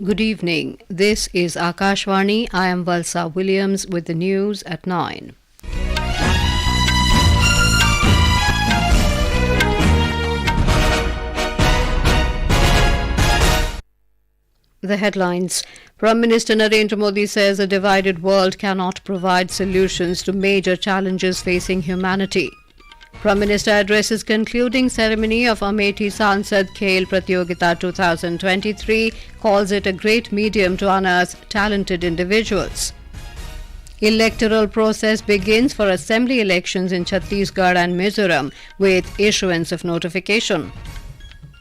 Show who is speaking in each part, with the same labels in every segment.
Speaker 1: Good evening. This is Akashvani. I am Valsa Williams with the news at 9. The headlines. Prime Minister Narendra Modi says a divided world cannot provide solutions to major challenges facing humanity. Prime Minister addresses concluding ceremony of Amethi Sansad Khel Pratiyogita 2023, calls it a great medium to unearth talented individuals. Electoral process begins for assembly elections in Chhattisgarh and Mizoram with issuance of notification.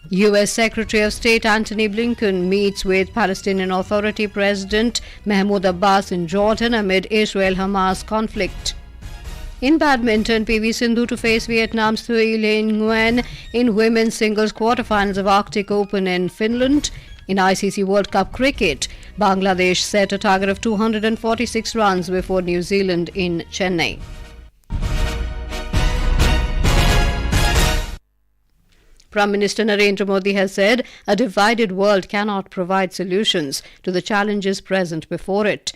Speaker 1: U.S. Secretary of State Antony Blinken meets with Palestinian Authority President Mahmoud Abbas in Jordan amid Israel-Hamas conflict. In badminton, Sindhu to face Vietnam's Thuy, Linh, Nguyen in women's singles quarterfinals of Arctic Open in Finland. In ICC World Cup Cricket, Bangladesh set a target of 246 runs before New Zealand in Chennai. Prime Minister Narendra Modi has said a divided world cannot provide solutions to the challenges present before it.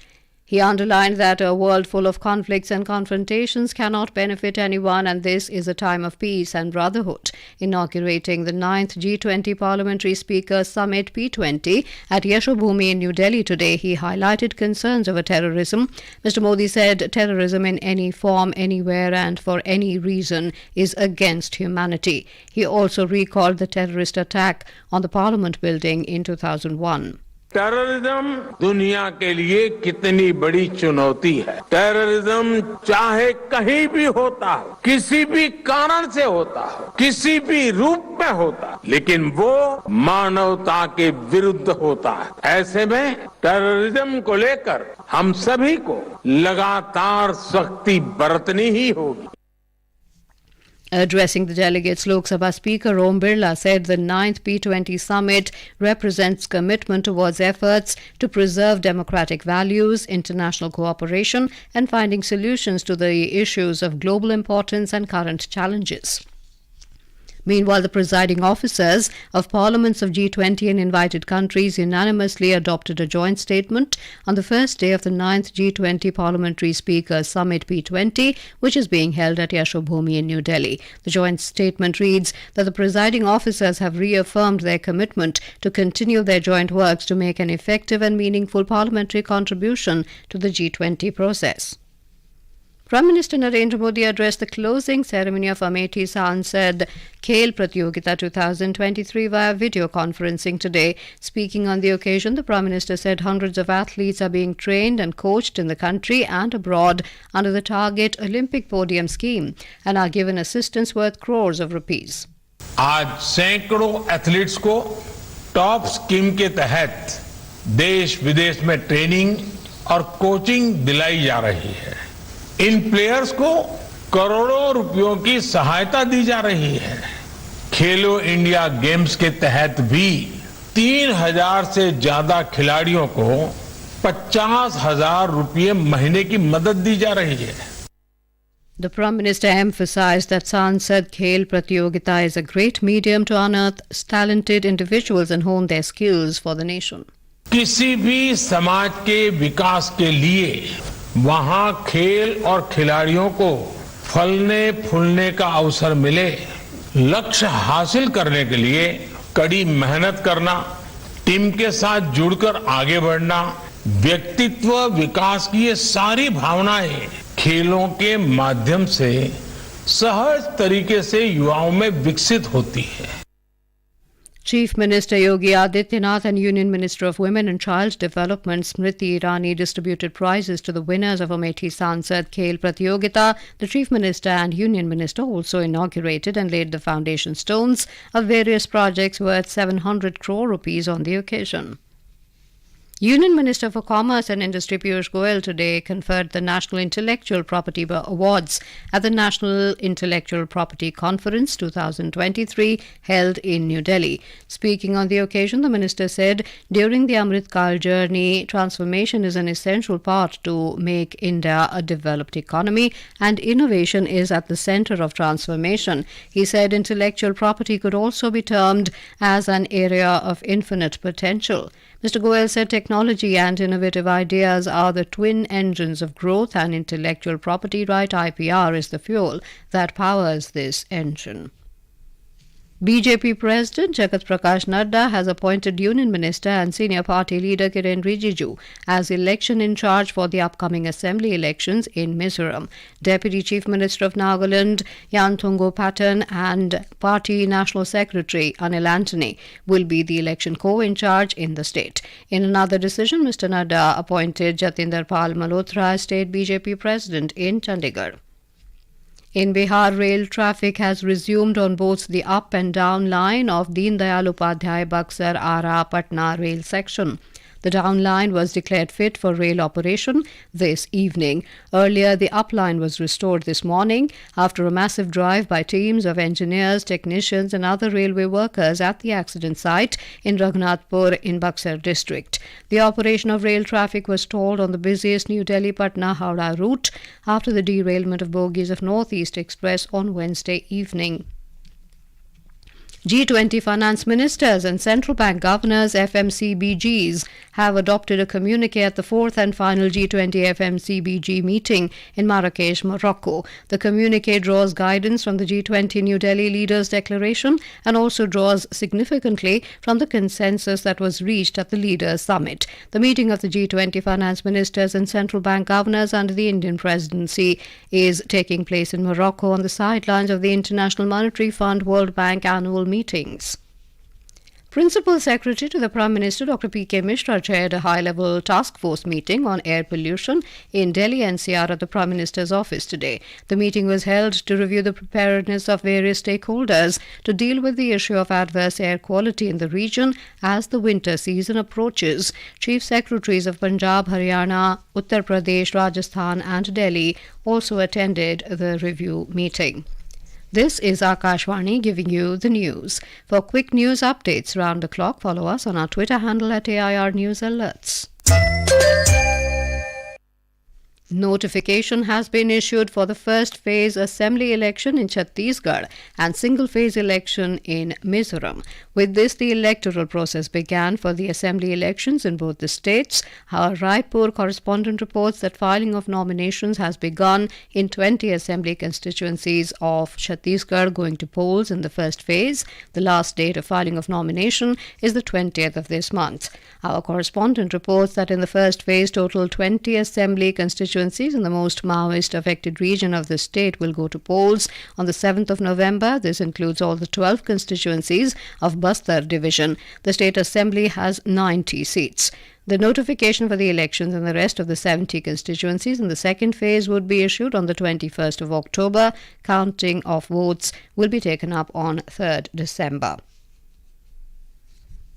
Speaker 1: He underlined that a world full of conflicts and confrontations cannot benefit anyone, and this is a time of peace and brotherhood. Inaugurating the 9th G20 Parliamentary Speakers Summit P20 at Yashobhoomi in New Delhi today, he highlighted concerns over terrorism. Mr. Modi said terrorism in any form, anywhere and for any reason is against humanity. He also recalled the terrorist attack on the Parliament building in 2001.
Speaker 2: Terrorism दुनिया के लिए कितनी बड़ी चुनौती है। Terrorism चाहे कहीं भी होता हो, किसी भी कारण से होता हो, किसी भी रूप में होता है, लेकिन वो मानवता के विरुद्ध होता है। ऐसे में टेररिज्म को लेकर हम सभी को लगातार सख्ती बरतनी ही होगी।
Speaker 1: Addressing the delegates, Lok Sabha Speaker Om Birla said the 9th P20 summit represents commitment towards efforts to preserve democratic values, international cooperation, and finding solutions to the issues of global importance and current challenges. Meanwhile, the presiding officers of parliaments of G20 and invited countries unanimously adopted a joint statement on the first day of the 9th G20 Parliamentary Speakers Summit P20, which is being held at Yashobhoomi in New Delhi. The joint statement reads that the presiding officers have reaffirmed their commitment to continue their joint works to make an effective and meaningful parliamentary contribution to the G20 process. Prime Minister Narendra Modi addressed the closing ceremony of Amethi Sansad Khel Pratiyogita 2023 via video conferencing today. Speaking on the occasion, the Prime Minister said hundreds of athletes are being trained and coached in the country and abroad under the Target Olympic Podium scheme and are given assistance worth crores of rupees.
Speaker 2: आज सैकड़ों athletes को top scheme के तहत देश विदेश में training और coaching दिलाई जा रही है। इन प्लेयर्स को करोड़ों रुपयों की सहायता दी जा रही है। खेलो इंडिया गेम्स के तहत भी 3,000 से ज्यादा खिलाड़ियों को 50,000 रुपये महीने की मदद दी जा रही है।
Speaker 1: The Prime Minister emphasized that Sansad Khel Pratiyogita is a great medium to unearth talented individuals and hone their skills for the nation.
Speaker 2: किसी भी समाज के विकास के लिए वहां खेल और खिलाड़ियों को फलने फूलने का अवसर मिले, लक्ष्य हासिल करने के लिए कड़ी मेहनत करना, टीम के साथ जुड़कर आगे बढ़ना, व्यक्तित्व विकास की ये सारी भावनाएं खेलों के माध्यम से सहज तरीके से युवाओं में विकसित होती है।
Speaker 1: Chief Minister Yogi Adityanath and Union Minister of Women and Child Development Smriti Irani distributed prizes to the winners of Amethi Sansad Khel Pratiyogita. The Chief Minister and Union Minister also inaugurated and laid the foundation stones of various projects worth 700 crore rupees on the occasion. Union Minister for Commerce and Industry Piyush Goyal today conferred the National Intellectual Property Awards at the National Intellectual Property Conference 2023 held in New Delhi. Speaking on the occasion, the minister said, during the Amrit Kal journey, transformation is an essential part to make India a developed economy, and innovation is at the center of transformation. He said intellectual property could also be termed as an area of infinite potential. Mr. Goel said technology and innovative ideas are the twin engines of growth, and intellectual property right (IPR) is the fuel that powers this engine. BJP President Jagat Prakash Nadda has appointed Union Minister and Senior Party Leader Kiren Rijiju as election in charge for the upcoming Assembly elections in Mizoram. Deputy Chief Minister of Nagaland Yanthungo Patton and Party National Secretary Anil Antony will be the election co-in-charge in the state. In another decision, Mr. Nadda appointed Jatinder Pal Malhotra as State BJP President in Chandigarh. In Bihar, rail traffic has resumed on both the up and down line of Deen Dayal Upadhyay Buxar Ara Patna rail section. The down line was declared fit for rail operation this evening. Earlier, the up line was restored this morning after a massive drive by teams of engineers, technicians and other railway workers at the accident site in Raghunathpur in Buxar district. The operation of rail traffic was stalled on the busiest New Delhi-Patna-Howrah route after the derailment of bogies of North East Express on Wednesday evening. G20 finance ministers and central bank governors FMCBGs have adopted a communique at the fourth and final G20 FMCBG meeting in Marrakesh, Morocco. The communique draws guidance from the G20 New Delhi Leaders' Declaration and also draws significantly from the consensus that was reached at the Leaders' Summit. The meeting of the G20 finance ministers and central bank governors under the Indian presidency is taking place in Morocco on the sidelines of the International Monetary Fund World Bank annual meetings. Principal Secretary to the Prime Minister Dr. P.K. Mishra chaired a high-level task force meeting on air pollution in Delhi NCR at the Prime Minister's office today. The meeting was held to review the preparedness of various stakeholders to deal with the issue of adverse air quality in the region as the winter season approaches. Chief Secretaries of Punjab, Haryana, Uttar Pradesh, Rajasthan and Delhi also attended the review meeting. This is Akashvani giving you the news. For quick news updates round the clock, follow us on our Twitter handle at AIR News Alerts. Notification has been issued for the first phase assembly election in Chhattisgarh and single phase election in Mizoram. With this, the electoral process began for the assembly elections in both the states. Our Raipur correspondent reports that filing of nominations has begun in 20 assembly constituencies of Chhattisgarh going to polls in the first phase. The last date of filing of nomination is the 20th of this month. Our correspondent reports that in the first phase, total 20 assembly constituencies in the most Maoist-affected region of the state will go to polls on the 7th of November. This includes all the 12 constituencies of Bastar division. The state assembly has 90 seats. The notification for the elections in the rest of the 70 constituencies in the second phase would be issued on the 21st of October. Counting of votes will be taken up on 3rd December.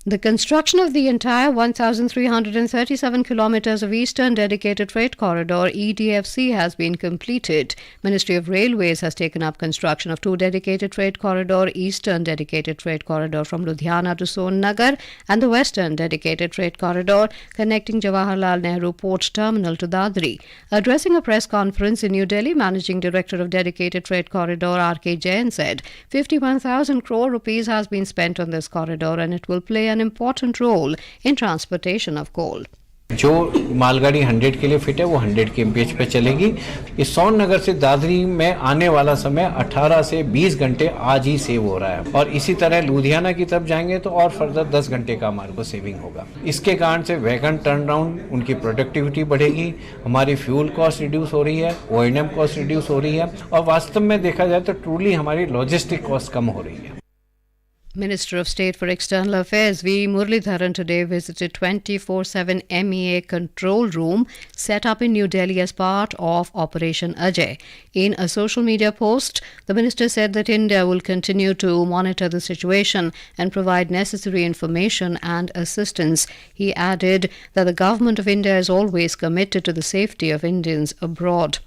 Speaker 1: The construction of the entire 1,337 kilometers of Eastern Dedicated Freight Corridor EDFC has been completed. Ministry of Railways has taken up construction of two dedicated freight corridor, Eastern Dedicated Freight Corridor from Ludhiana to Sonnagar and the Western Dedicated Freight Corridor connecting Jawaharlal Nehru Port Terminal to Dadri. Addressing a press conference in New Delhi, Managing Director of Dedicated Freight Corridor R.K. Jain said 51,000 crore rupees has been spent on this corridor and it will play an important role in transportation of coal.
Speaker 3: जो मालगाड़ी 100 के लिए fit है वो 100 के MPH पे चलेगी। इस सोननगर से दादरी में आने वाला समय 18 से 20 घंटे आज ही सेव हो रहा है और इसी तरह लुधियाना की तरफ जाएंगे तो और फर्दर 10 घंटे का हमारे को सेविंग होगा। इसके कारण से वैगन टर्न राउंड उनकी प्रोडक्टिविटी बढ़ेगी, हमारी फ्यूल कॉस्ट रिड्यूस हो रही है, ओएनएम कॉस्ट रिड्यूस हो रही है और वास्तव में देखा जाए तो ट्रूली हमारी लॉजिस्टिक कॉस्ट कम हो रही है।
Speaker 1: Minister of State for External Affairs V. Muralidharan today visited 24/7 MEA control room set up in New Delhi as part of Operation Ajay. In a social media post, the minister said that India will continue to monitor the situation and provide necessary information and assistance. He added that the government of India is always committed to the safety of Indians abroad.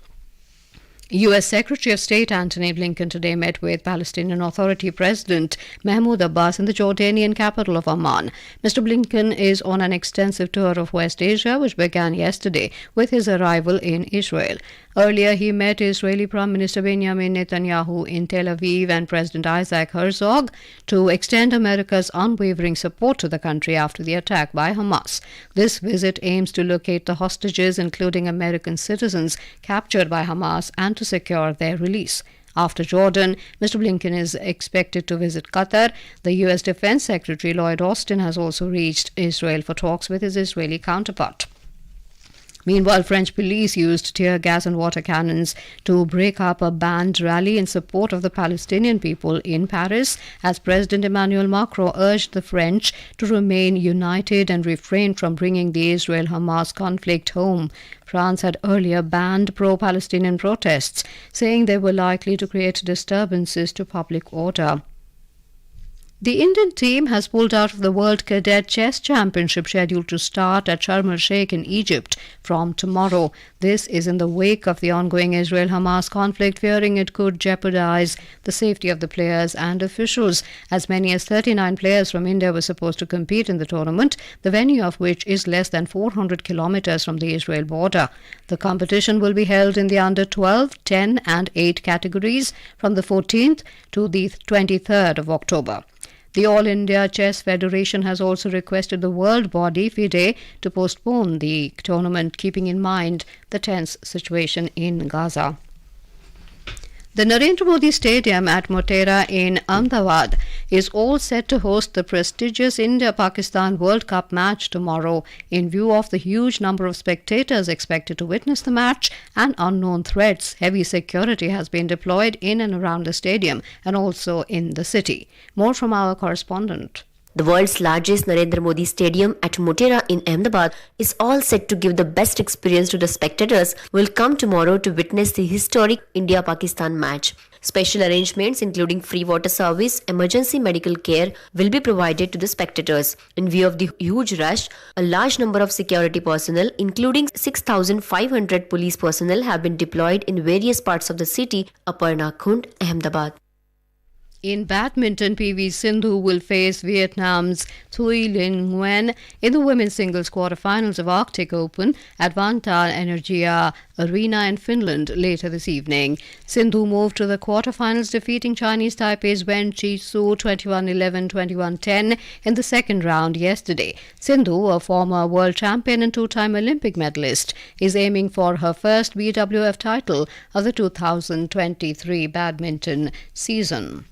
Speaker 1: U.S. Secretary of State Antony Blinken today met with Palestinian Authority President Mahmoud Abbas in the Jordanian capital of Amman. Mr. Blinken is on an extensive tour of West Asia, which began yesterday with his arrival in Israel. Earlier, he met Israeli Prime Minister Benjamin Netanyahu in Tel Aviv and President Isaac Herzog to extend America's unwavering support to the country after the attack by Hamas. This visit aims to locate the hostages, including American citizens captured by Hamas, and to secure their release. After Jordan, Mr. Blinken is expected to visit Qatar. The U.S. Defense Secretary Lloyd Austin has also reached Israel for talks with his Israeli counterpart. Meanwhile, French police used tear gas and water cannons to break up a banned rally in support of the Palestinian people in Paris, as President Emmanuel Macron urged the French to remain united and refrain from bringing the Israel-Hamas conflict home. France had earlier banned pro-Palestinian protests, saying they were likely to create disturbances to public order. The Indian team has pulled out of the World Cadet Chess Championship scheduled to start at Sharm el-Sheikh in Egypt from tomorrow. This is in the wake of the ongoing Israel-Hamas conflict, fearing it could jeopardize the safety of the players and officials. As many as 39 players from India were supposed to compete in the tournament, the venue of which is less than 400 kilometers from the Israel border. The competition will be held in the under 12, 10 and 8 categories from the 14th to the 23rd of October. The All India Chess Federation has also requested the world body FIDE to postpone the tournament, keeping in mind the tense situation in Gaza. The Narendra Modi Stadium at Motera in Ahmedabad is all set to host the prestigious India-Pakistan World Cup match tomorrow. In view of the huge number of spectators expected to witness the match and unknown threats, heavy security has been deployed in and around the stadium and also in the city. More from our correspondent.
Speaker 4: The world's largest Narendra Modi Stadium at Motera in Ahmedabad is all set to give the best experience to the spectators who will come tomorrow to witness the historic India-Pakistan match. Special arrangements including free water service, emergency medical care will be provided to the spectators. In view of the huge rush, a large number of security personnel, including 6,500 police personnel, have been deployed in various parts of the city. Aparna Khund, Ahmedabad.
Speaker 1: In badminton, PV Sindhu will face Vietnam's Thuy, Linh, Nguyen in the women's singles quarterfinals of Arctic Open at Vantaa Energia Arena in Finland later this evening. Sindhu moved to the quarterfinals, defeating Chinese Taipei's Wen Chi-su 21-11, 21-10 in the second round yesterday. Sindhu, a former world champion and two-time Olympic medalist, is aiming for her first BWF title of the 2023 badminton season.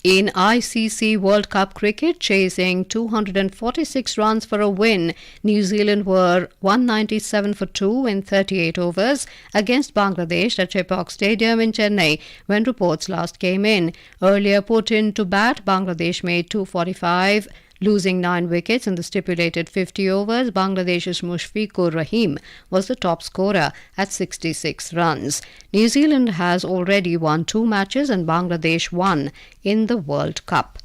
Speaker 1: In ICC World Cup Cricket, chasing 246 runs for a win, New Zealand were 197 for 2 in 38 overs against Bangladesh at Chepauk Stadium in Chennai when reports last came in. Earlier put in to bat, Bangladesh made 245, losing 9 wickets in the stipulated 50 overs. Bangladesh's Mushfiqur Rahim was the top scorer at 66 runs. New Zealand has already won 2 matches and Bangladesh 1 in the World Cup.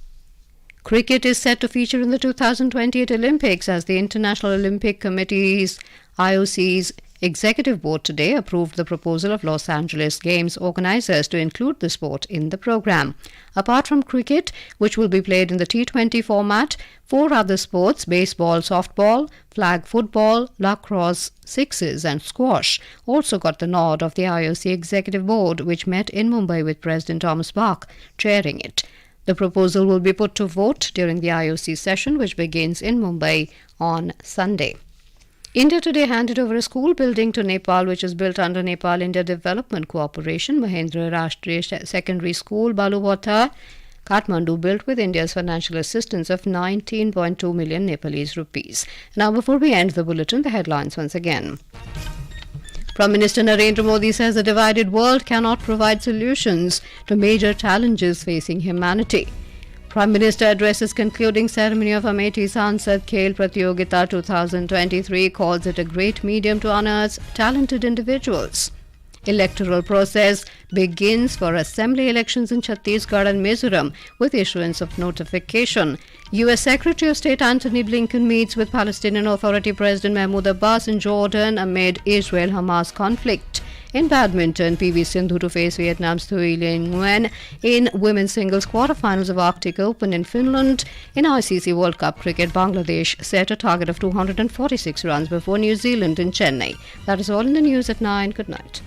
Speaker 1: Cricket is set to feature in the 2028 Olympics as the International Olympic Committee's IOC's Executive Board today approved the proposal of Los Angeles Games organizers to include the sport in the program. Apart from cricket, which will be played in the T20 format, 4 other sports, baseball, softball, flag football, lacrosse, sixes and squash, also got the nod of the IOC Executive Board, which met in Mumbai with President Thomas Bach chairing it. The proposal will be put to vote during the IOC session, which begins in Mumbai on Sunday. India today handed over a school building to Nepal, which is built under Nepal-India Development Cooperation. Mahendra Rashtriya Secondary School, Balubhota, Kathmandu, built with India's financial assistance of 19.2 million Nepalese rupees. Now, before we end the bulletin, the headlines once again. Prime Minister Narendra Modi says the divided world cannot provide solutions to major challenges facing humanity. Prime Minister addresses concluding ceremony of Amethi Sansad Khel Pratiyogita 2023, calls it a great medium to unearth talented individuals. Electoral process begins for assembly elections in Chhattisgarh and Mizoram with issuance of notification. U.S. Secretary of State Antony Blinken meets with Palestinian Authority President Mahmoud Abbas in Jordan amid Israel-Hamas conflict. In badminton, PV Sindhu to face Vietnam's Thuy, Nguyen in women's singles quarterfinals of Arctic Open in Finland. In ICC World Cup Cricket, Bangladesh set a target of 246 runs before New Zealand in Chennai. That is all in the news at 9. Good night.